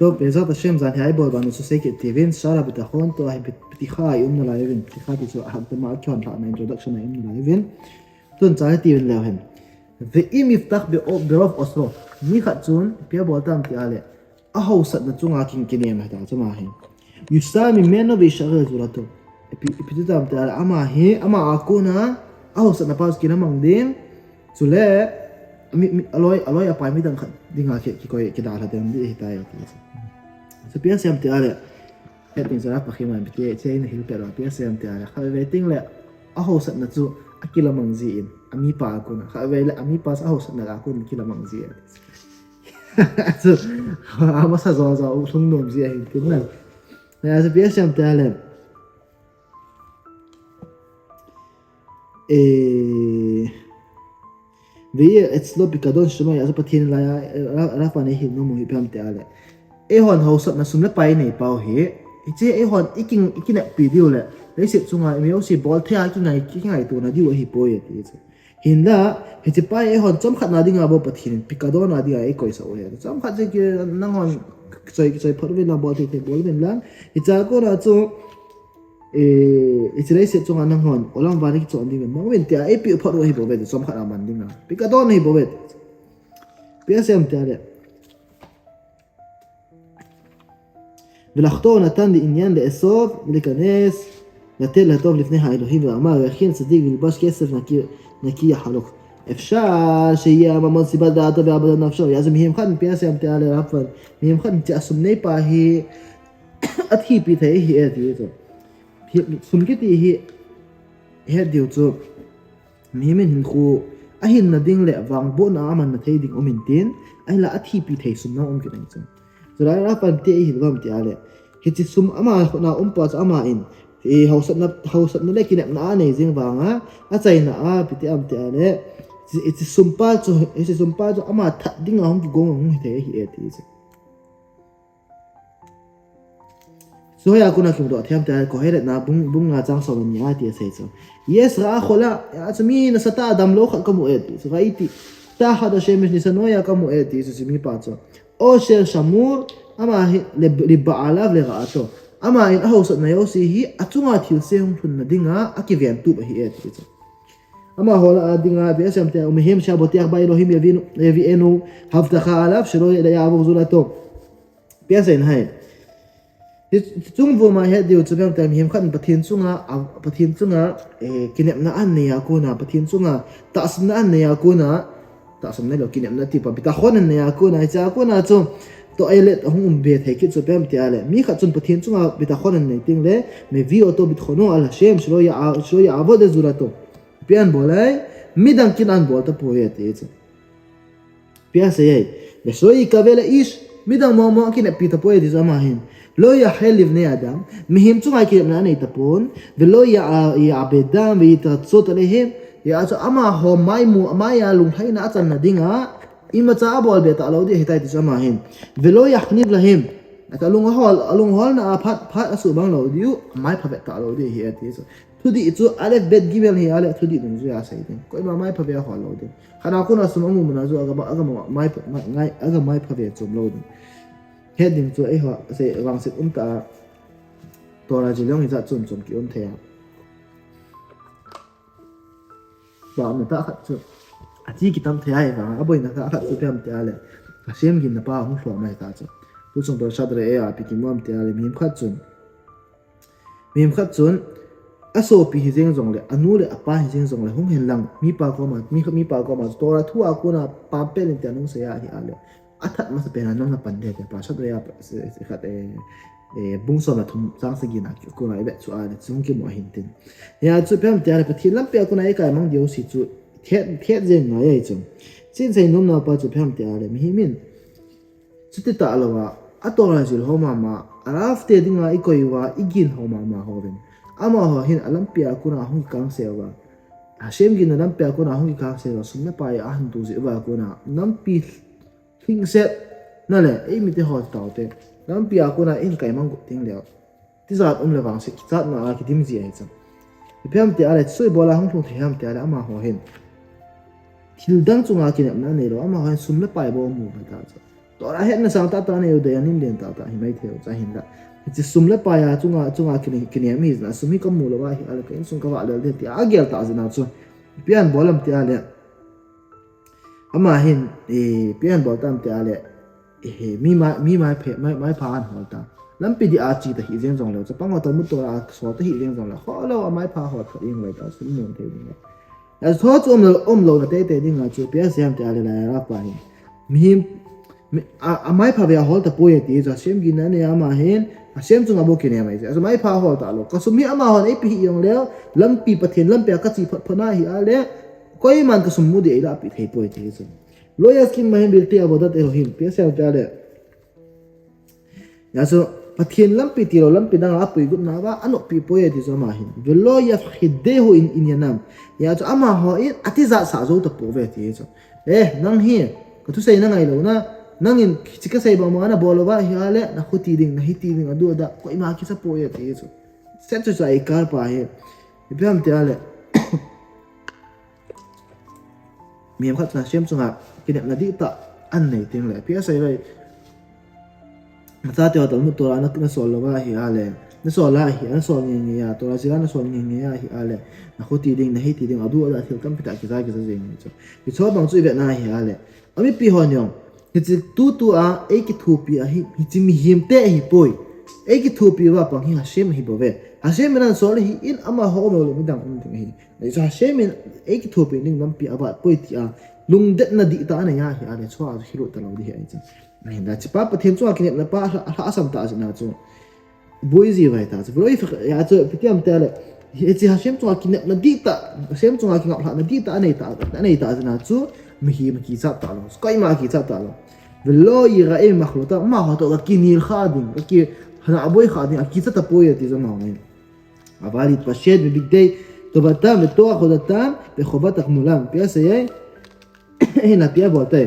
טוב, בעזרת השם זה אני בו בנו סוסקת טיבין, שרה ביטחון, תו פתיחה איום נלהבין, פתיחה תיצור הקדמה כיון פעם האינטרודקשן האיום נלהבין, תון צריך טיבין להבין. ואם יפתח ברוב אוסלו, מי חצון, פיה בולתם תיעלה, אהו סד נצון עקין כניים הייתה, זה מה הם. יוסע ממנו וישאר זולתו. פתיתם תיעלה, אמה עקונה, אהו סד נפז כנה מנגדים, זולה, aloi apa mi ding ki koi ki da la dem di ta ya ti so pia sem te ale he tin sara pa khima bi te che in hil pero pia sem te ale kha ve ting le a ho sat na chu akila mangzi in ami pa ko na kha ve le ami pa sa ho sat na ko ni kila mangzi so ama sa zo zo sung nom zi hin kin na ya so pia sem te ale ויהיה אצלו פיקדון שמוי, אז פתין רפה נהיל נומו היפם תעלה. איהון הוסת נסום לפייני פאו היא, איצה איהון איכין פידיו לה, לייסת סונga מיוסי בול תיה איכין היתו נדיו היפוית איצה. הינדה, היצה פאי איהון צומחת נדינga בו פתין, פיקדון נדינga איקוי סאויה. צומחת זה נהון קצוי פרווין לבוא תיתי בולבין לן, היצה הכל רצו it's race it's on hon olam varik chon ding moment ya epi pharo hi bobe som khara man ding pikadon hi bobe psm tare ולחתור נתן לעניין לאסוף ולכנס לתל הטוב לפני האלוהים ואמר יכין צדיק ולבש כסף נקי יחלוק אפשר שיהיה הממון סיבת דעתו ועבודת נפשו אז מהם חד מפייסם תעלה רפן מהם חד תעסומני פאהי אתחי פיתה היא אתי sumkiti hi diu chu mimin hin khu a hin na ding le wang bo na man na thei ding omin tin ai la athi pi thei sum na om ki nang chu zura ra pan te hi gam ti ale hi chi sum ama na pa ama in e hausat na le kin na nei jing wanga a chai na a pi ti am ti ale chi sumpa chu ama that ding a hong ki gong hong thei hi e ti chu so ya kuna kim do athiam ta ko hele na bung nga chang so ni ati se so yes ra khola asmi na sata dam lo kha kamu et so raiti ta hada shemesh ni sanoya kamu et so simi pa so o sher shamur ama li ba'alav li ra'ato ama in ahosat na yosi hi achunga thil se hung thun na dinga akivian tu ba hi et so ama hola dinga be asam ta umhim shabotiak ba elohim yavi enu haftakha alaf shlo ya yabu zulato piasen hai chung vô mà hết điều cho em tại hiểm khăn pathin chunga kinep na an ne ya ko na pathin chunga ta sam na an ne ya ko na ta sam na lo kinep na ti pa bita khon an ne ya ko na cha ko na chu to ailet hung be thai ki chu pem ti ale mi kha chun pathin chunga bita khon an ne ting le me vi auto bit khono ala shem shlo ya avod zulato pian bolai midang kin an bol ta poet e pia se ye le soi kavela ish midang mo kinep pita poet zama hin לא יחל לבני אדם, מהם צומה כלמנה נתפון, ולא יעבדם ויתרצות עליהם, יעצו אמה הומיימו, אמה יעלום חי נעצה נדינga, אם מצא אבו על בית עלו די היתה תשמעהם, ולא יחניב להם, את אלונג הול נעה פת אסובן לא דיו, אמי פבט עלו די היתה תשמע. תודי יצאו א' ב' ג' היא א' תודי נזו יעשייתם, כל מה אמי פבט יכול לא די. חנה כונה סוממו מנזו אגה מי פבט צום לא די. heading cho ho se wang se ta tora jilong za chum ki the ba na ta khat chu ati ki tam the ai ba aboi na ta khat chu pem te ale ka sem gin na pa hung hlo mai ta chu tu chung do shadre e a pi ki mom te ale mim khat chun aso pi hi jeng jong le anu le apa hi jeng jong le hung hen lang mi pa ko ma tora thu a ko na pa pe le te nong se ya hi ale athat mas pena nong na pande te pa shadre ya se khat bung so na thum chang se gi na ko na be chu a le chung ki mo hin tin ya chu pem te ale pa thi lam pe ko na e ka mang dio si chu the jeng na ye chu sin sei nom na pa chu pem te ale mi min chu te ta alawa atora jil ho ma araf te dinga ikoi wa igin ho ma hoven ama ho hin alampia kuna hung kang sewa hashem gi na lampia kuna hung kang sewa sumna pa ya han tu ji wa kuna nampi thing set na le e mi te ho ta te lampia kuna in kai mang ting le ti zat le wang se zat na ki dim ji ai cha pem te ale soi bola hung thung thiam te ale ama ho hin thil dang chunga ki na ne ro ama ho sumna pa bo mu ba ta cha to ra het na sang ta ne ude anin den ta hi mai theo cha hin da chi sum le pa ya chunga kini mi na sumi kam mu lo wa hi al ken sung ka wa le de ti a gel ta zina chu pian bolam ti ale ama hin pian bol tam ti ale mi mai phe mai pha an hol ta lam pi di a chi ta hi zen jong lo cha pang to mu to ra so ta hi zen jong la ho lo mai pha hot ing lai ta sum mun the ni as tho chu om lo na te ding la chu pia siam ti ale la ra pa hin mi a mai pha ya hol ta po ye ti cha sem gi na ne ama hin a sem chu ngabo ki ne mai as mai pha hol ta lo ka sum mi ama hon e pi yong le lam pi pathen lam pe ka chi phana hi ale koi man ka sum mu de ila pi thei po ti chu loya skin mai bil ti aboda te ho hin pia siam ti ale ya so pathian lampi tiro lampi dang apui gut na ba ano pi poye ti zo ma hin velo ya khide ho in yanam ya cho ama ho in atiza sa zo to po ve ti zo nang hi ko tu sei na ngai lo na nang in chika sei ba ma na bolo ba hi ale na khuti ding na hiti ding adu da ko ima ki sa poye ti zo set to sai kar pa he biam ti ale miem khat na shem chunga kinep na di ta an nei ting le pia sai bai ta te ta mu to ra na sol lo ba hi ale na sol la hi an sol nge ya to ra sila na sol nge ya hi ale na khuti ding na hiti ding adu da thil kam pita ki za jeng ni cho ki cho bang chu ve na hi ale ami pi hon yong ki tu a e ki thu pi a hi chi mi him te hi poi e ki thu pi wa pang hi ha shem hi bo ve ha shem na sol hi in ama ho mo lo mi dang ting hi nei cha shem e ki thu pi ning lam pi aba poi ti a lung det na di ta na ya hi ale chwa hi ro ta lo di hi ai cha nei da chi pa pathen chu a ki na pa ha asam ta na chu boi zi vai ta chu boi ya chu pitiam ta le hi chi ha shem chu a ki na di ta shem chu a ki ngap na di ta nei ta na chu mi hi ma ki cha ta lo skai ma ki cha ta lo velo ira e makhluta ma ha to ki nil khadin ki hana aboi khadin a ki cha ta poye ti zo ma ngai avali tpashet bi bigdei tobatam ve toach hodatam ve khovat akhmulam pia se ye na pia bote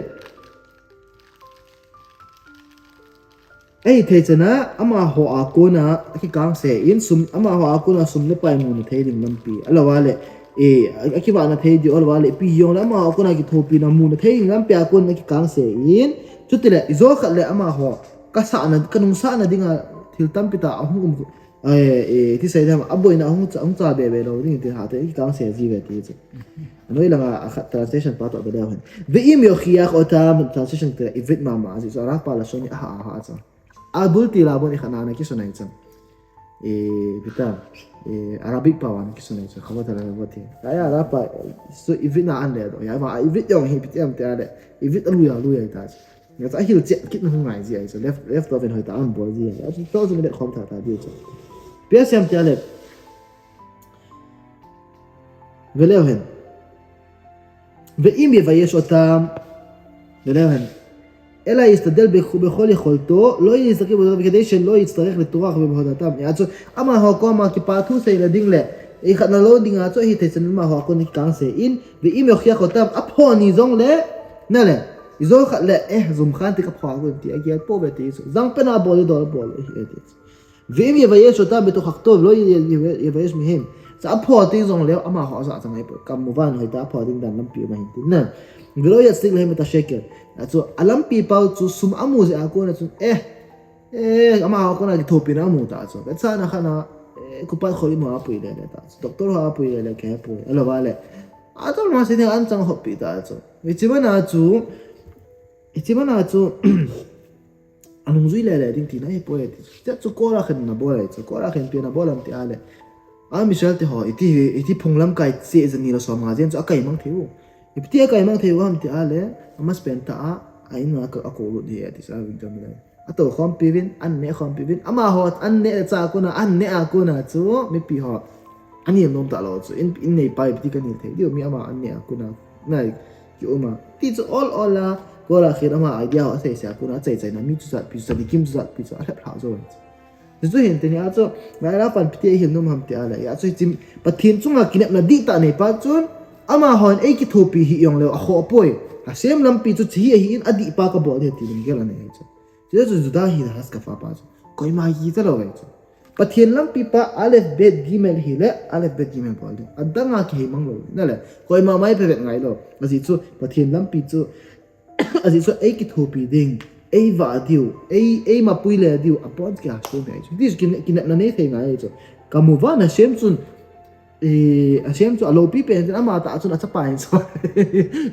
ei thei chana ama ho a ko na ki kang se in sum ama ho a ko na sum le pai mu ni thei ding lampi alawale aki ba na thei di alawale pi yong ama ho ko na ki thopi na mu na thei ngam pia ko na ki kang se in chutile izo khat le ama ho ka sa na kanung sa na dinga thil tam pita ahum ti sai dam aboi na hung cha be lo ni ti ha te ki kang se ji ve ti chu noi langa translation pa to be da hen ve im yo khia khota translation te evit mama asi so ra pa la so ni ha cha adul ti la boni khana na ki sunai cham bita arabic pa wan ki sunai cha khawa ta la boti ya ra pa so evit na an le do ya ma evit yong hi pitiam te ale evit lu ya ta ya ta hil che kit nu ngai ji ai so left of en hoi ta an bo ji ya to so me khom ta di cha pia siam te ale veleo hen ve im yevayesh otam veleo hen אלא יסתדל בכל יכולתו, לא יסתכל בדבר כדי שלא יצטרך לטורח במהודתם. יעצו, אמה הוקו אמה כפעתו סילדין לה, אחד נלודין יעצו, היא תצנן מה הוקו נקרן סעין, ואם יוכיח אותם, אפו ניזון לה, נלה, יזור אחד לה, זומחן תקפחו הכל, תהיה פה ותייצו, זן פנה בולי דור בולי, ואם יבייש אותם בתוכחתו, לא יבייש מהם, זה אפו תייזון לה, אמה הוקו עשה, כמובן, הייתה אפו דין דן למפיר מהינתין, ולא יצדיק להם את השקר. So alam people chu sum amu se ako na chu ama ako na thopi na mu ta so betsa na khana ku pa kholi ma pui le ta doctor ha pui le ke pui alo ba le a to ma se an chang hopi ta so ichima na chu anung zui le ding ti na e poi ti chu ko ra khen na bo le chu ko ra khen pe na bo lam ti ale a misal te ho iti phonglam kai che zani lo so ma jen chu akai mang thiu ipti akai mang thiu ham ti ale mas penta a inu ako lu di ati sa video mo ato khom pivin khom pivin ama hot cha ko na ako na chu mi pi ho ani nom ta lo chu in nei pai ti kan ni the dio mi ama ako na nai ki uma ti chu all la ko la khir ama idea ho sai sa ko na chai na mi chu sa pi sa di kim chu sa pi chu ala phla zo chu hin te ni a chu ngai la pan pi hi nom ham ti ala ya chu chim pathin chunga kinep na di ta nei pa chun ama hon e ki thopi hi yong le a kho poi asem lampi chu chi hi in adi pa ka bo de ti ning gela ne chu chu juda hi has ka fa pa chu koi ma hi ta lo chu pathian lampi pa alef bet gimel hi le alef bet gimel bol de adanga ki mang lo na le koi ma mai pe ngai lo asi chu pathian lampi chu asi chu e ki thopi ding ai va diu ai ma puile diu apon ki hashem ai dis kin na ne the ngai chu kamuwa na shem chun Hashem chu alo pi pen ama ta chun achapa hin so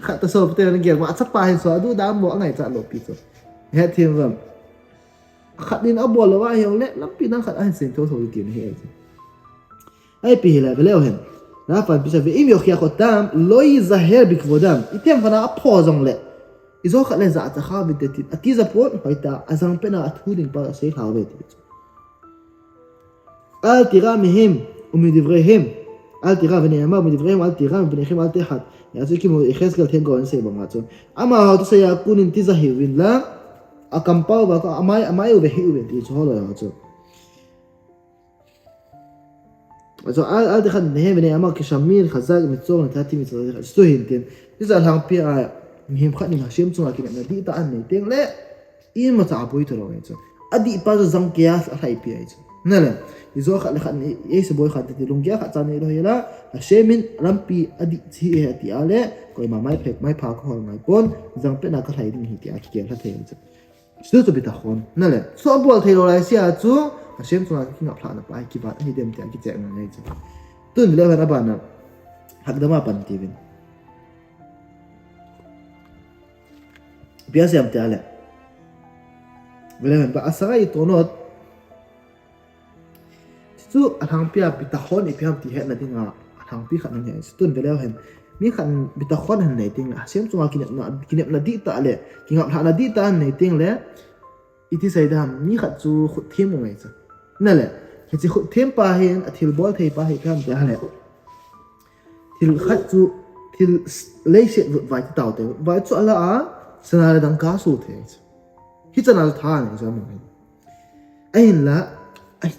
khat ta so te ngel ma achapa hin so adu da mo ngai cha alo pi chu he thim ram khat din abol wa hiong le lam pi nang khat an sen to so ti ni he ai pi la bele hen na fa bi sa ve im yo khia khotam lo yizaher bi kvodam item fana apho zong le izo khat le za ta kha bi te ti atiza pot hoita azang pena athuding pa se kha ve ti al tira mihim umidivrehem אל תירא ונאמר מדבריהם אל תירא מבניכם אל תחת יעשו כמו יחזקאל תן גאון סי במצון אמה האוטו יקונין תזהיר לה הקמפאו והמאי ובהיו ותיצו הולו יעצו אז אל תחת מבניהם ונאמר כשמיר חזק מצור נתתי מצור שתו הינתן זה על הרפי מהם חד נמחשם צורה כי נדי תען ניתן לה אם מצעבו איתו לא יעצו עדי פזו זמקייס על היפי יעצו נלה يزوخ اللي خدني يسبوي خدتي لونجيا خدتني له يلا الشيمين رامبي أدي تيه هتي على كوي ما ماي بيك ماي باك هون ماي بون زين بينا كهايدين هتي أكيد كلا تيجي شو تبي تخون نلا صابوا تيلو رايسيا تو الشيم تو كنا بلان باي كيبات هيدم تي أكيد جانا نيجي تون لا أنا بانا هكذا ما بنتيبين بياسي أمتى على بلهم بأسرائي تونات so athang pia bitahon ipiam ti het na dinga athang pi khan ne stun veleo hen mi khan bitahon han nei ting asem chunga kinep na di ta le kinga na di ta nei ting le iti saida mi khat chu khut them ngai cha na le chi khut them pa hen athil bol thei pa he kam te hale thil khat chu thil leise vai ta te vai chu ala a sana le dang ka su the hi chana tha ne ja mo ai la ai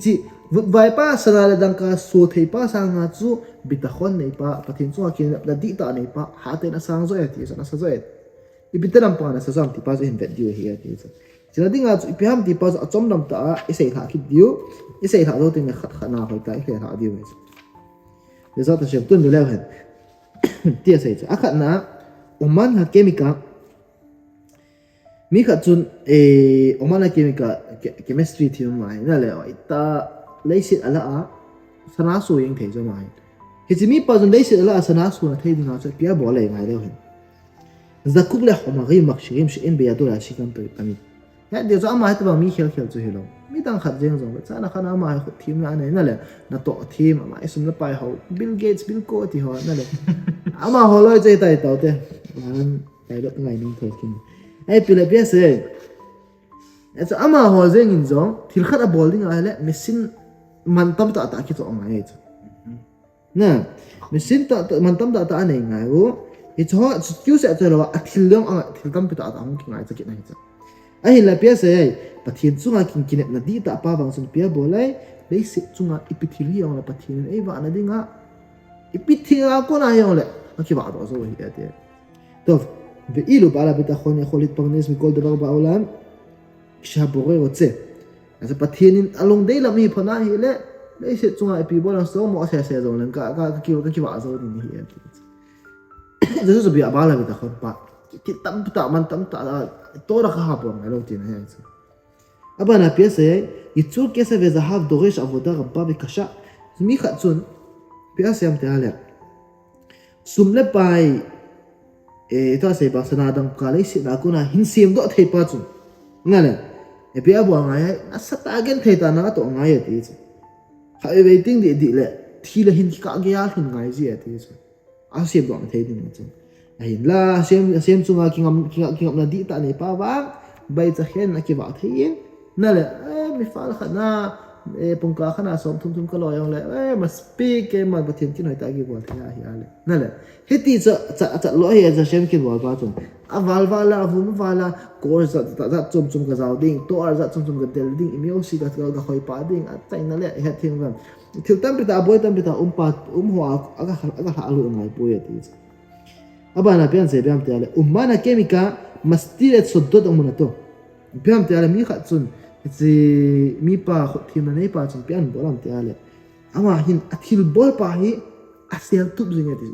chi vai pa sanala dangka so thei pa sanga chu bitahon nei pa pathin chu akin na di ta nei pa ha te na sang zo ati sana sa zo et ibiteram pa na sa zam ti pa zo invent dio hi ati cha china dinga chu ipiham ti pa zo achom nam ta isei tha ki dio isei tha zo tin na khat khana hoi ta ile tha dio es le za ta shem tun le hen ti sei cha akhat na oman ha chemica mi khat chun oman ha chemica chemistry thi mai na le ita leisit ala a sana su yeng thei zo mai hijimi pa zon leisit ala a sana su na thei dinga cha pia bo le ngai le hen zakuk le homa gai makshirim shin be yadura shikam to ami ya de zo ama hat ba mi khel khel chu helo mi dang khat jeng zo cha na khana ma khu thim na ne na le na to thim ma isum na pai ho bill gates bill ko ti ho na le ama holoi chei tai tau te an tai lo ngai ning thoi kin ai pile pia se so ama ho zeng in zo thil khat a bowling a le machine man tam ta ta ki to ngai chu na machine ta man tam ta ta nei ngai wo i cho chu se to lo a thil long a thil tam ta ta ang ki ngai cha ki nai cha ai la pia se pathin chunga kin kinep na di ta pa bang sun pia bolai lei se chunga ipithili ong la pathin ei wa na dinga ipithila ko na yong le ki ba do zo hi ate to ve ilu bala bitakhon יכול להתפרנס מכל דבר בעולם כשהבורא רוצה אז הפתיינין אלון די למי פנה הילה ליישת צונga epi bolan so mo ase ase zo len ka ki wa zo ni hi ate zo bi abala bitakhon pa ki tam ta man tam ta to ra kha po ma lo tin he aba na piese yitzur kesef ve zahav doresh avoda rabba ve kasha mi khatsun piese am te ale sumle pai ito sa iba sanadang kalay sinakuna hinsim do thei pa chun ngale epi abu ngai asa tagen thei ta na to ngai ati chu khai waiting di le thila hin ka ge ya hin ngai ji ati chu asim do thei din chu ai la sem chunga kingam na di ta nei pa wa bai cha hen na ki wa thein na le mi fal khana pungka khana som thum ka lo yong le ma speak ke ma bathin kin hoi ta gi bol thia hi ale na le heti cha lo he cha sem kin bol pa chun aval wala vum wala kor za chum ka zaw ding to ar za chum ka del ding imeo si ka ga hoi pa ding a chai na le he thing ram thil tam pita boy tam pita hwa aga alu ngai poe ti aba na pian se biam te ale mana chemica mastiret soddot amunato biam te ale mi kha chun si mi pa thim na nei pa chun pian bolam te ale ama hin athil bol pa hi asel tup zinga ti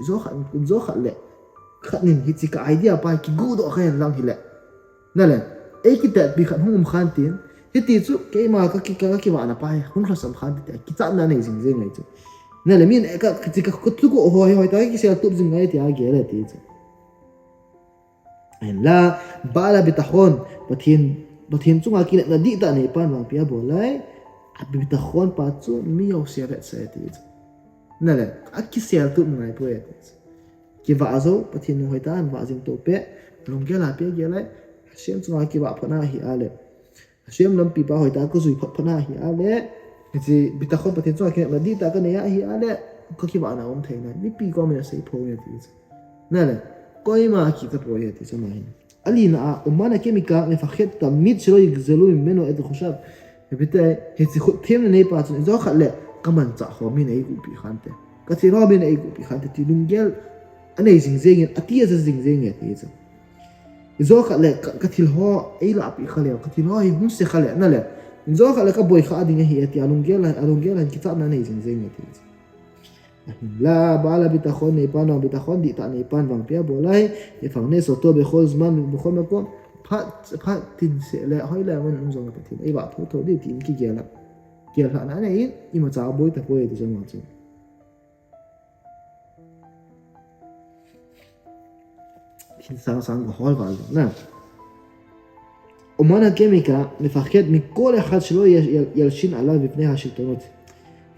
zo kha le khanin hi chi ka idea pa ki gu do khain lang hi le na le ấy cái tệ bị khăn hung khăn tiền cái tiền chú cái mà cái vợ nào phải không phải sắm khăn tiền cái chạm là này dừng này chú nên là mình cái chú có hồi tới cái xe tụt dừng ngay thì ghé lại thì chú là ba là bị tахон bát thiên chú cái là đi ta này pan vàng pia bồ lại bị tахон pa chú mi yêu xe vậy sẽ thì chú nên là cái xe tụt ngay bồi cái vợ dâu bát thiên hồi ta vợ dừng tổ bé lòng ghé lại pia ghé lại xem chú cái vợ phật na hi ale xem lâm pipa hồi ta có gì phật na hi ale thì bị tахон bát thiên chú cái là đi ta cái này hi ale có cái vợ nào ông thấy này đi pi có mình sẽ phô vậy thì nên là coi mà khi cái bồi thì sao mà alina umana chemica mefakhet tamid shlo yigzelu mimeno et khoshab bita hetsi thêm này pa chun zo khatle kaman cha ho min ei gu bi khante ka thi ro min ei gu bi khante ti lungel anei jing jeng atia za jing jeng ti cha zo khatle ka thil ho ei la pi khale ka thi ro hi hun se khale na le zo khatle ka boi kha ding hi ti alungel han ki cha na nei jing jeng ti لا بعلا بتاخون نيبان أو بتاخون دي تاني بان فان بيا بولاي يفهمني صوتو بخول زمان بخول مكان بات تنسى لا هاي لا من نزوم بتين أي بعض هو تودي تين كي جالا جالا أنا إيه إما تعبوي تقوي تجمعتين تين سان بخول بعض نعم ومانا كيميكا مفخد من كل أحد شلو يلشين على ببنيها شلتونات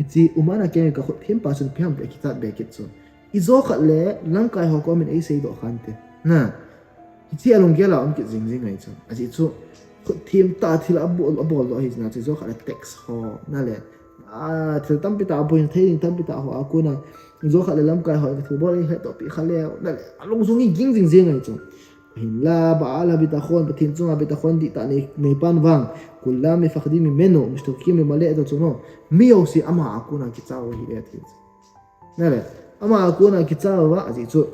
إتي ومانا كان كخد هم باسون بيهم بكتاب بكتسون إذا له لان كاي هو كومن أي سيد أخانته نا إتي ألون جلا أم كزين عيسون أزيتو خد هم تاتيل أبو الله هيز ناتي إذا خد تكس هو ناله تلتم بتاع أبوين تيجي تلتم بتاع هو أكونا إذا خد لان كاي هو كتبوا لي هتو بيخليه ناله ألون زوني جين عيسون لا بعلا بتاخون بتنزونا بتاخون دي تاني نيبان فان كلهم مفقدين منه مشتركين من ملائكة تنو ميوسي أما أكونا كتاوه هي أتيت نلا أما أكونا كتاوه أزيزو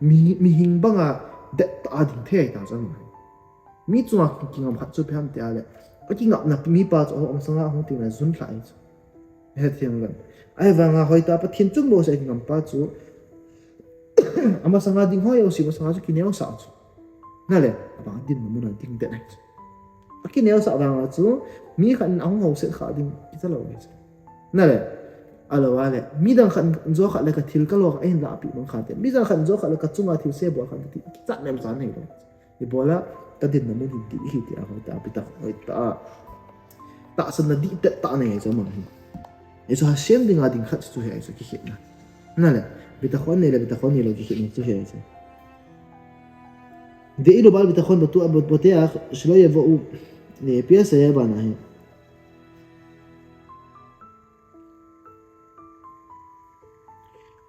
ميهين بنا دادين تاي تازم ميتونا كينغام خاتسو بهم تيالي أكينغام نبي بات أو أمسنا هم تينا زون لايت هتينغام أي فانا هويتا بتنزون بوس أكينغام باتسو ama sanga ding hoy osi masanga chu kineo sa chu na le abang din mo na ding de na chu akineo sa bang chu mi khan ang ho se kha ding kita lo ni na le alo wale mi dang khan zo kha le ka thil ka lo ai la pi bang kha te mi dang khan zo kha le ka chunga thil se bo khan ti cha nem sa nei lo i bola ka din na mo din ti hi ti a ho ta pi ta hoi ta san na di te ta nei zo ma hi so ha shem ding a ding khat chu he so ki na na le بتاخوني لا بتاخوني لو جيت نتوهي هيك دي له بال بتاخون بتاخ شلو يبقوا بياسة يابانا هي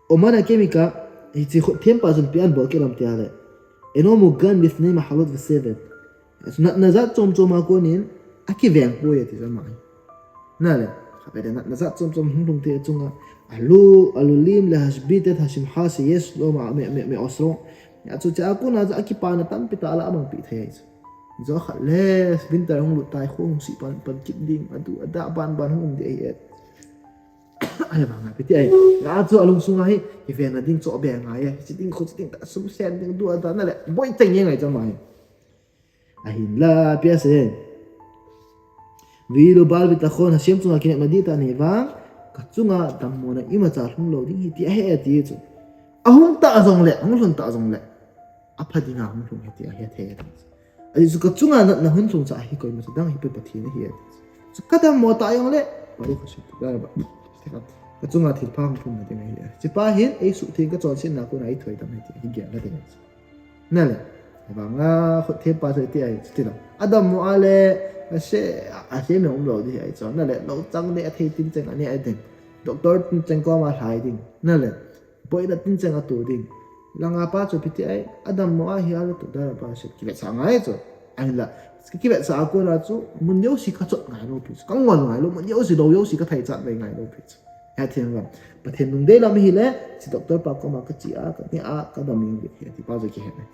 ومانا كيميكا هي تيم بازن بيان بوكيلام تياله انو مغان بثني محلات في السيفن نزات توم اكونين اكي فين بويا تي زمان ناله خبينا نزات توم هم تي تونغا alulim le hasbitet hashim hasi yes lo ma me osro ya chu cha ko na za ki pa na tam pita ala amang pi thei zo kha les bintar hong lu tai khong si pan kit ding adu ada ban hong de ai ai ba nga piti ai ga chu alung sunga hi ki ve na ding cho be nga ya chi ding khu chi ding ta sum sen ding du ada na le boi teng ye ngai cha mai a hin la pia se vi lo bal bitakhon hashim chunga ki madita ni wa kachunga damona ima cha hlung lo ding hi ti he ti chu ahung ta zong le ahung hlun ta zong le aphadinga hung hlung he ti a he the ai chu kachunga na hun chung cha hi koi ma dang hi pe pathi ne hi chu kadam mo ta yong le bari ko shi ta ba kachunga thil phang thum na ding hi chi pa hin ei su thing ka chon sin na ko nai thoi tam he ti hi ge la ding na le ba nga kho the pa se ti ai ti la adam mo ale sẽ sẽ mình không rồi thì ấy cho nên là nó tăng để thấy tin rằng anh ấy định doctor tin rằng có mà hay định nên là bởi là tin rằng là tụi định là ngã ba cho biết ấy Adam mua hay là tụi đó là ba sẽ kịp sáng ấy rồi anh là cái kịp sáng của là chú muốn nhớ gì các chuyện ngày đâu biết các ngọn ngày lúc muốn nhớ gì đâu nhớ gì các thầy dặn về ngày đâu biết hay thiên rằng và thiên đúng đấy là mình là chỉ doctor bảo có mà cái gì cái này cái đó mình biết thì bao giờ cái này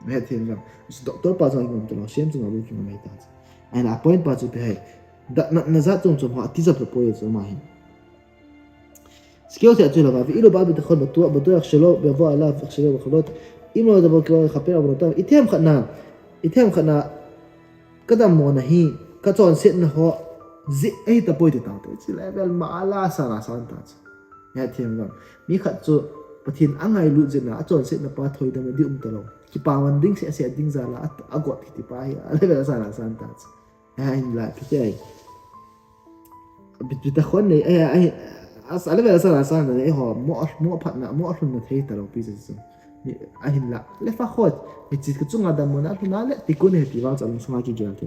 hay thiên rằng doctor bao giờ mình tụi nó xem chúng nó biết chúng nó mấy ta anh là point bao nhiêu hay na za chung họ tí dập được bôi rồi mà hình skill thì chơi là và vì nó bao bị thằng batu batu yak shelo beva ala yak shelo bخلوت אם לא דבר כלל חפר עבודתם איתם חנה ithem khana kadam mo na hi ka chon set na ho zi ai ta poi ti ta to chi level ma ala sa na san ta ya them gam mi khat chu pathin angai lu jena a chon set na pa thoi da ma di ta lo ki pa wan ding se ding za la a got ti pa hi level sa na san ta ya in la pi ai bit ta khon nei ai as level sa na san na ai ho mo phat na mo hlun na thei ta lo pi se a hin la le fa khot mi chi ku chunga da mo na thuna le ti kun he ti wa chang sunga ki gel te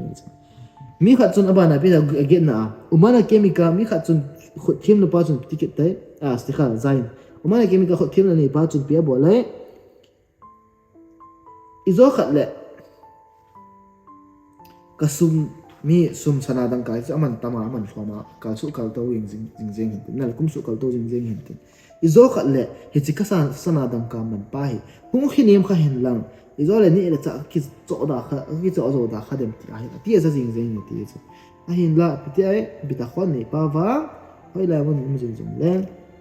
mi khat chun abana pi da again na umana chemical mi khat chun khot thim no pa chun ticket tai a stikha zain umana chemical khot thim na nei pa chun pia bo le izo khat le kasum mi sum sana dang kai cha man tama man thoma ka su kal to wing jing hin na kum su kal to jing hin izo khat le hi chi ka sana dang ka man pa hi hung khinim kha hin lang izo le ni le cha ki zo da kha ki zo da kha dem ti a hi ti sa jing ni ti cha a hin la pi ai bi ta khon ni pa wa hoi la mon mu jing le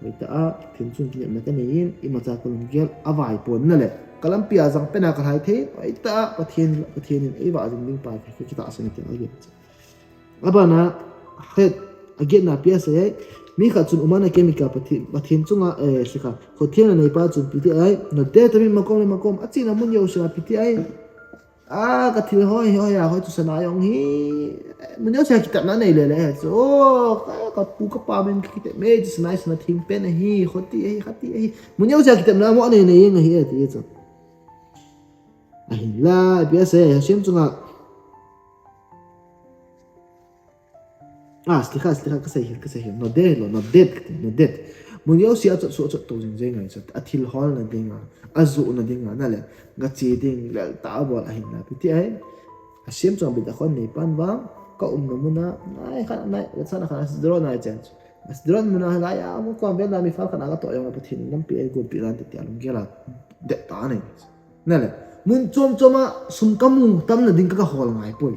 hoi ta a thin chun ki na ka nei in i ma cha kun gel awai pon na le kalam pia jang pena ka hai the hoi ta pathin in ei wa jing ning pa ki ta sa ni ti a ge abana het again na pia se mi kha chun umana chemical pathin chunga sikha khothian nei pa chun pti ai no te tami makom achina mun yo sa pti ai a ka thil hoi ya hoi tu sana yong hi mun yo sa kitab na nei le so ka pu ka pa men ki te me just nice na thing pen hi khati ai mun yo sa kitab na mo nei nei hi ti cho ai la bia se sim chunga stikha ka sai no det mun yo sia so to jing ngai cha athil hol na dinga azu na dinga na le ga chi ding le ta bol a hin na pi ti ai a sim chong bi da khon nei pan wa ka no muna ai kha na sa na kha drone na chen drone muna la ya mo ko be na mi fa kana ga to yo pa thin nam pi ai go pi ran ti alum gela de ta nei na le mun choma sum kamu tam na ding ka hol ngai poi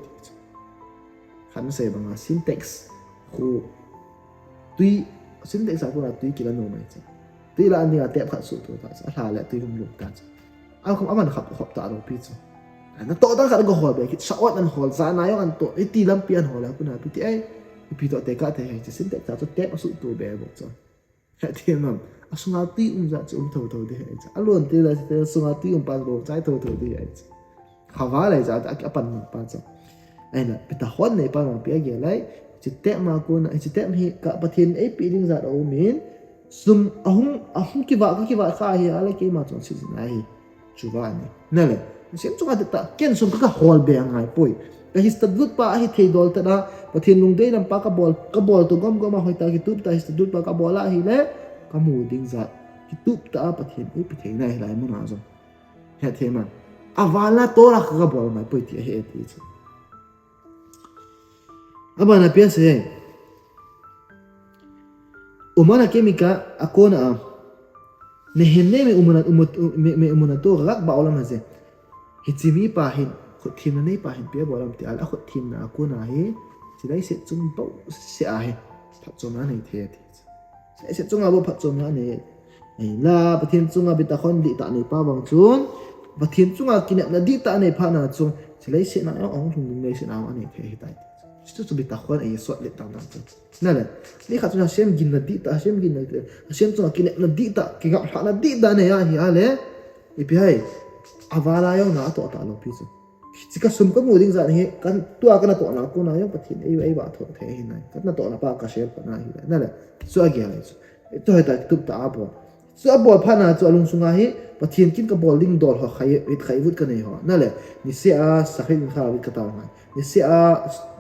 khan se banga syntax khu tui syntax aku na tui kila no mai cha tui la ani ate khat su to ta sa hla le tui hum lu ta cha a khom aman khop ta ro pi cha na to ta khat go hol be ki shawat an hol za na yo an to ti lam pi an hol aku na pi ti ai pi to te ka te hai cha syntax ta to te su to be bo cha ha ti mam asunga ti za cha tho de hai cha alon te la te sunga ti pa ro chai tho de hai cha khawa le cha ta pan pa cha ai na pita hon nei pa ma pia ge lai chite ma ko na chite hi ka pathin ei pi ding za ro min sum ahum ki wa kha hi ala ki ma chon si na hi chuwa ni na le sem chu ka ta ken sum ka hol be ngai poi ka hi stadut pa hi thei dol ta na pathin lung dei lam pa ka bol to gom ma hoi ta ki tup ta stadut pa ka bola hi le ka mu ding za ki tup ta pathin ei pi thei na hi lai mu na zo he the man avala to ra ka bol mai poi ti he ti abana pia se umana chemica akona ne henne me umuna to rak ba olam haze hichimi pa hin khothim na nei pa hin pia bolam ti al a khothim na akona he silai se chung pau se a he phat chom na nei the ti se chung abo phat chom na nei ai la pathin chunga bi ta khon di ta nei pa wang chun pathin chunga kinap na di ta nei pha na chung silai se na ong thung nei se na ani the hi tai sto to bita khon ai sot le tang tang na le ni kha chuna sem gin na di ta sem gin na sem chuna kin na di ta ki ga ha na di da ne ya hi ale i pi hai awala yo na to ta lo pi chu chi ka sum ka mu ding za ni kan tua ka na to na ko na yo pathin ai ba tho the hi nai kan na to na pa ka share pa na hi na le so agya le chu to he ta tup ta abo so abo pha na chu alung sunga hi pathin kin ka bowling dol ho khai vut ka nei ho na le ni se a sakhin kha wi ka ta ngai ni se a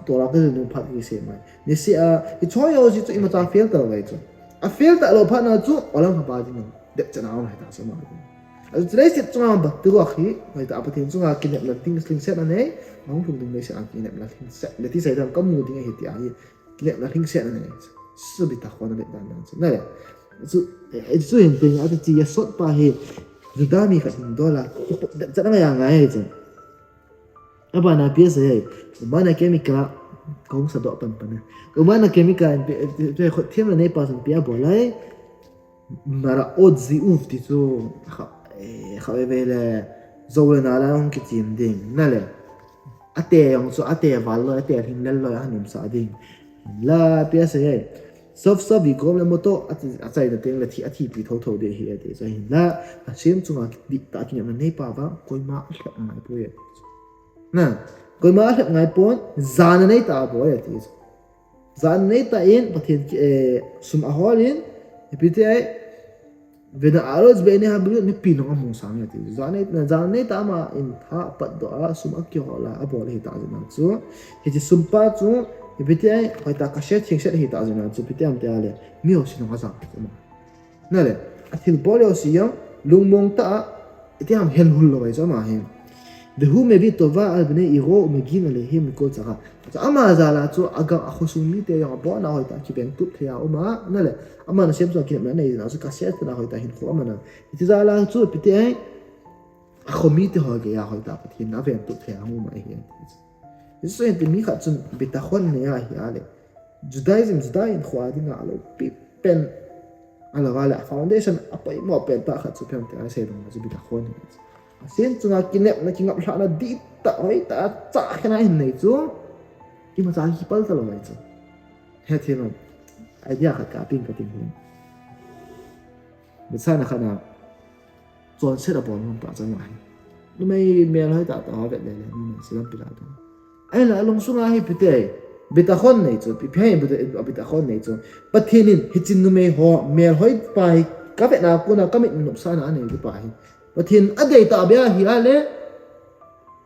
tora ka nu phat ki se mai ni se a I choi yo ji chu ima ta fail ta wai chu a fail ta lo phat na chu olam ha pa ji no de chana ma ta so ma a tre se chunga ba tu wa khi mai ta pathin chunga kin na ting sling set na nei mong thung ding nei se a kin na thing set le ti sai dam kam mu ding he ti a hi kin na thing set na nei su bi ta khona le dan dan na le chu hin ting a ti ya sot pa he Zudami ka tin dola chana nga ya ngai chu abana pia se umana chemical kong sa do pan pan umana chemical pe kho thiam na nei pa san pia bolai mara odzi uf ti chu kha ve le zo na la on ki tim ding na le ate yang so ate vallo ate hin lel lo hanim sa ding la pia se sof vi kom le moto atai da teng le thi athi pi tho de hi ate so hin la sim chunga di ta ki na nei pa ba koima hlap ngai po ye na koima hlap ngai pon zan nei ta bo ye ti zan nei ta in pathin sum a holin epite vena aros be ne hablu ne pino among sang ya ti zan nei ta ma in tha pat do a sum a kyo la a bo le ta jina chu he ji sum pa chu epite hoi ta ka she thing she hi ta jina chu pite am te ale mi o sin nga sa na le athil bole o si yang lungmong ta ite am hel hul lo ai cha ma he de hu me vi to va al bne I ro me gin le him ko cha cha ama za la chu aga a khosum mi te yang bo na hoi ta ki ben tu thia o ma na le ama na sem so ki na nei na su ka se na hoi ta hin kho ama na ite za la chu pite ai a khomi te ho ge ya hoi ta pathin na ven tu thia hu ma hi so ente mi kha chun bitakhon ne ya hi ale judaism judain khwadi na alo pen ala wala foundation apai mo pen ta kha chu pen ta se dong ju bitakhon sen chunga kinep na kingap hla na di ta oi ta cha khena hin nei chu ki ma cha hi pal ta lo mai chu he the no idea kha ka pin ka tin hin bisa na khana chon se da bon pa cha ngai nu mai mel hai ta ta ve le ni silam pila ta ai la long sunga hi pite bitakhon nei chu pi phai bitakhon nei chu pathinin hichin nu me ho mel hoi pai ka ve na ku na ka mit nu sa na nei ri pai pathin adei ta bia hi ale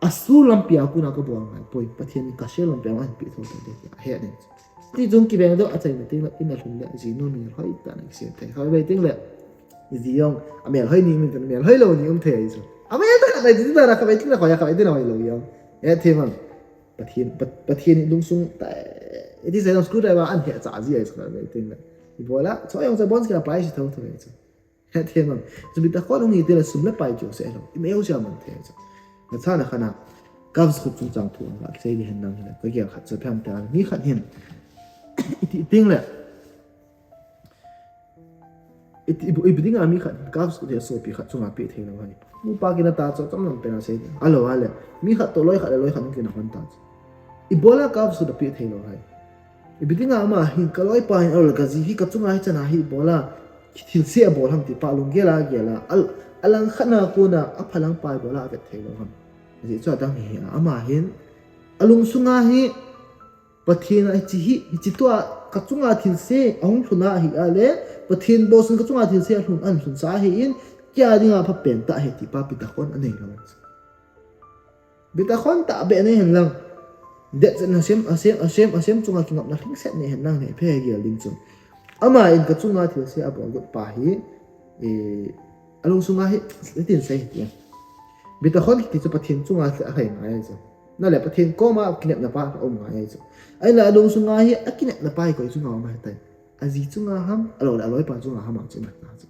asu lampia ku na ka bo ngai poi pathin ka she lampia ma pi tho ta de he ne ti jung ki beng do a chai na ting la in la hlum le ji nu ni hoi ta na se te ha ve ting le ji yong a mel hoi ni min ta mel hoi lo ni the chu a mel ta na ji ta ra ka ve ting la khoya ka ve tin hoi lo yong e the man pathian lung sung ta it is a screwdriver an he cha ji ai cha ve tin la I bola so yong cha bon ska pai shi tho tho chu he the man zu bi ta kho long ni te la sum la pai chu se lo I me yo sha man the chu na cha na khana gavs khu chung chang thu la sei ni hen nang la ko ge khat cha pham ta ni khat hin iti ting la iti biding ami khat gavs khu de so pi khat chunga pi the lo hai mu pa ki na ta cha cham lang pe na sei alo ale mi khat to loi khat ki na han ta Ibola kap su da pi thelo hai ibidinga ma hin kaloi pa hin ol gazi hi ka chunga hi chana hi bola thil se bol ham ti pa lung gela al alang khana ko na aphalang pa bola vet thelo ham ji cha dang hi ama hin alung sunga hi pathina chi to ka chunga thil se ong thuna hi ale pathin bo sun ka chunga thil se hlun an sun sa hi in kya dinga pha pen ta he ti pa pi ta khon anei lo bitakhon ta be ne hen lang det na sem chunga ki ngap na thing set ne hen nang ne phe gi ling chung ama in ka chunga thil se abo gut pa hi alung sunga hi tin sei ti bitakhon ti chu pathin chunga a hai ngai chu na le pathin ko ma kinep na pa om ngai chu ai la alung sunga hi akinep na pa ko chunga ma tai azi chunga ham alo la loi pa chunga ham chu na ta chu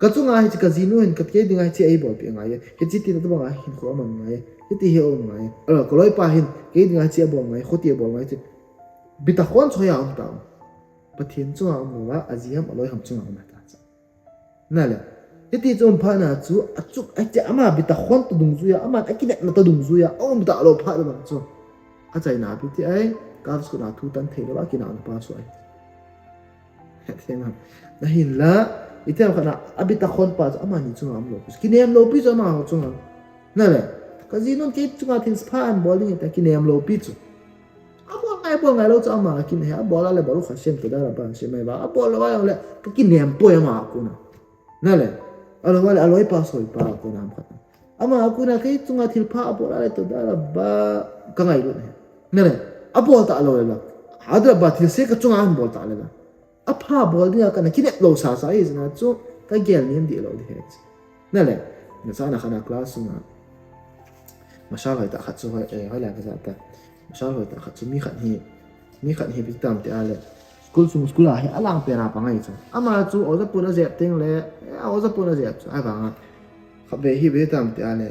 ka chunga hi ka zinu hen ka ke dinga chi ai bol pi ngai he chi ti ta ba hin ko ma ngai iti hi om ngai alo ko loi pa hin ke dinga chi bol ngai khoti bol ngai chi bitakhon choya om ta pathin chunga om wa aziam aloi ham chunga ma ta cha na le iti chom pha na chu achuk acha ama bitakhon to dung zu ya ama akinek na to dung zu ya om ta lo pha ba chu a chai na pi ti ai ka sku na thu tan thei lo ki na pa chu ai thema na hin la item khana abitakhon pa ama ni chunga am lo ki nem lo pi chu ma ho chunga na le kazinon ke chunga things pan bowling ta ki nem lo pi chu bo ngai lo cha ma ki ne ha bola le baru khashem to da ba she mai ba bola wa le ki nem po ya ma ku na le alo wala aloi pa soi pa ko na khat ama aku na ke chunga thil pha bola le to da ba ka ngai lo ne le abol ta alo la hadra ba thil se ka chunga an bol ta le la apha bol dia ka na ki ne lo sa is na chu ka gel nim di lo di he na le na sa na khana class na mashal hai ta khat chu hai la ka za ta mashal hai ta khat chu mi khat hi bi tam te ale school a he alang pe na pa ngai chu ama chu oza puna je teng le oza puna je chu ai ba nga khabe hi be tam te ale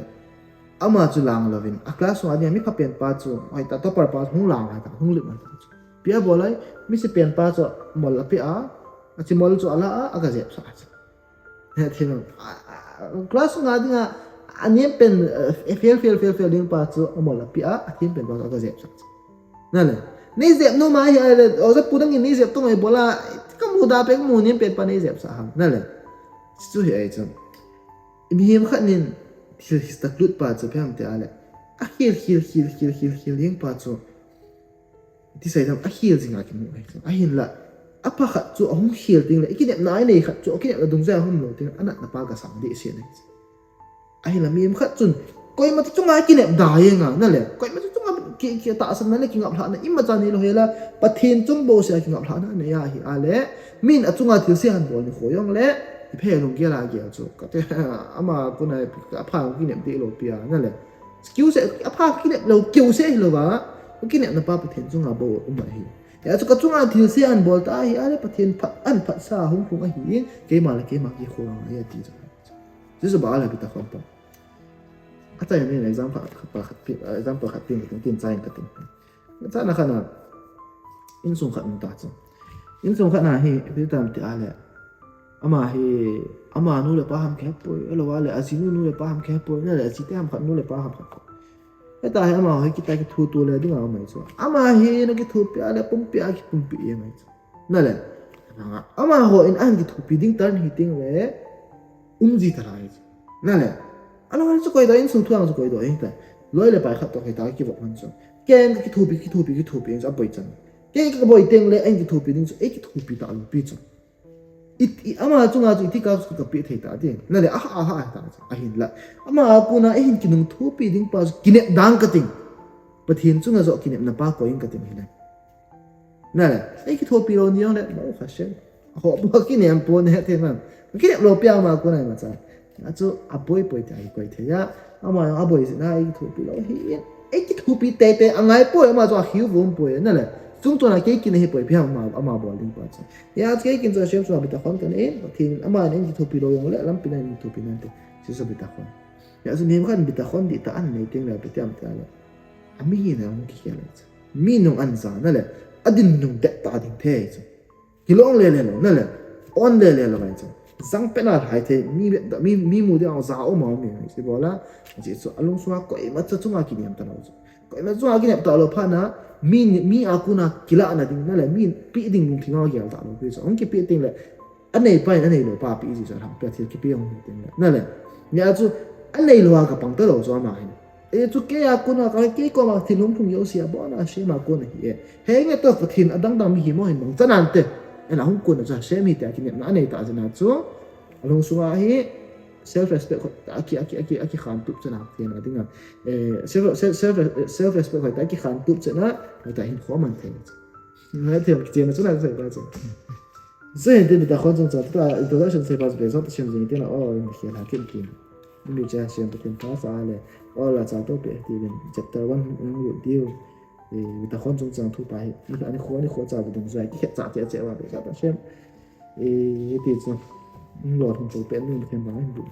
ama chu lang lovin a class wa dia mi pha pen pa chu ai ta to par pa hung lang ha ta hung lip ma chu pia bolai mi se pen pa chu mol la pe a chi mol chu ala a ga je sa he thino class nga dinga anh em pen fail ding pa chu amol pia athim pen ba ka zep sak na le nei zep no ma hi ale oza pudang ni zep to ngai bola kamu da pe mu ni pen pa nei zep sa ham na le chu hi ai chu mi hem khat nin thil histak lut pa chu pham te ale a hil ding pa chu ti sai dam a hil jinga ki mu ai chu a hin la apa khat chu ahum hil ting le ikinep nai nei khat chu ikinep la dung za hum lo ting anak na pa ka sam di se nei ai là miếng khát chun coi mà chúng ai kia nẹp đài nga nè lẽ coi mà chúng ai kia tạ sang nè kia ngọc thọ nè im mà chani lo hela pathin chung bo se kia ngọc thọ nè ya hi a lẽ min a chung ai thil se han bol ni khoyong lẽ phe long kia la kia chu ka te ama ko nai a pha kia nẹp ti lo pia nè lẽ skill se a pha kia nẹp lo kiu se lo ba kia nẹp na pa pathin chung a bo ma hi ya chu ka chung ai thil se han bol ta hi a lẽ pathin phat sa hung khung a hi ke ma ki khorang ya ti chu就是把阿拉比他放放，啊，再有那 example 客定定在个定，在那看呢，因送客唔大众，因送客那嘿，比他们的阿拉，阿妈努力把他们开背，阿拉话嘞阿是努力把他们开背，那嘞是他们努力把他们开背，但係阿媽佢kita kita tu le dengan amai so, ama he nak kita pi ale pumpi aki pumpi ye mai so, na le, ama ho in an kita pi ding tan hiting le. Umzi tarai na le ala wal chu koi da in sung thuang chu koi do hin ta loi le bai khat to kai ta ki bok man chu ken ki thupi in sa boi chan ke ka boi teng le an ki thupi ding chu e ki thupi ta lu pi chu it ama chu nga chu ti ka chu ka pi thei ta ding na le a ta a hin la ama ku na e hin ki nung thupi ding pa kine dang ka ting pathin chu nga zo kine na pa ko in ka ting hin na le e ki thupi ro ni le mo kha shen ho bo ki ne am po ne the man cái đẹp lô piao mà cô này mà sao, à chú bôi thì quay thế ya, mà bôi thì na cái thủ bị lỗ hiền, cái thủ bị tệ anh ấy bôi mà cho hiểu vốn bôi nè là, chúng tôi là cái này bôi piao mà bôi liên quan sao, ya cái cho xem sao bị ta khoan cái này, thì mà nên cái thủ bị lỗ yung lại lắm bên này thủ bị này thì sao bị ta khoan, ya chú niệm khăn bị ta khoan đi ta ăn này tiếng là bị tiêm ta là, mi này ông kia là, mi nông ăn sao nè là, adin nông đẹp ta đình thế chứ, cái lỗ lề nè là, on lề vậy chứ. Sang penal hai the mi mu de ang zao ma mi se bola je so along suwa ko e ma chunga ki niam ta lo ko e ma chunga ki niam ta lo pha na mi akuna kila na ding na le mi pi ding mung thinga ya ta lo pe so ong ki pi ting le anei lo pa pi ji so ham pe thil ki pi ong ting le na le ya chu anei lo ka pang ta lo so ma hin e chu ke akuna ka ke ko ma thilum thum yo sia bo na she ma ko na hi he nge to pathin adang dang mi hi mo hin mong chanan te là không quân là xem mi tại kinh nghiệm nãy này tại sao nào chú long xua hi self respect tại aki khan tụt cho nào thì là tiếng là self respect tại aki khan tụt cho nó tại hình khó mình thế nói thêm cái chuyện là phải bao giờ rồi thì ta quan trọng là introduction sẽ bao giờ sau xem gì tiếng là mình hiểu là kinh nghiệm mìnhจะxem cái phá phá này là sao tốt thì chapter 1 một điều thì ta quan trọng rằng thu bài thì anh khó trả được đồng giải cái trả chạy vào để ta xem thì cho lọt một số bên mình thêm vào hình đủ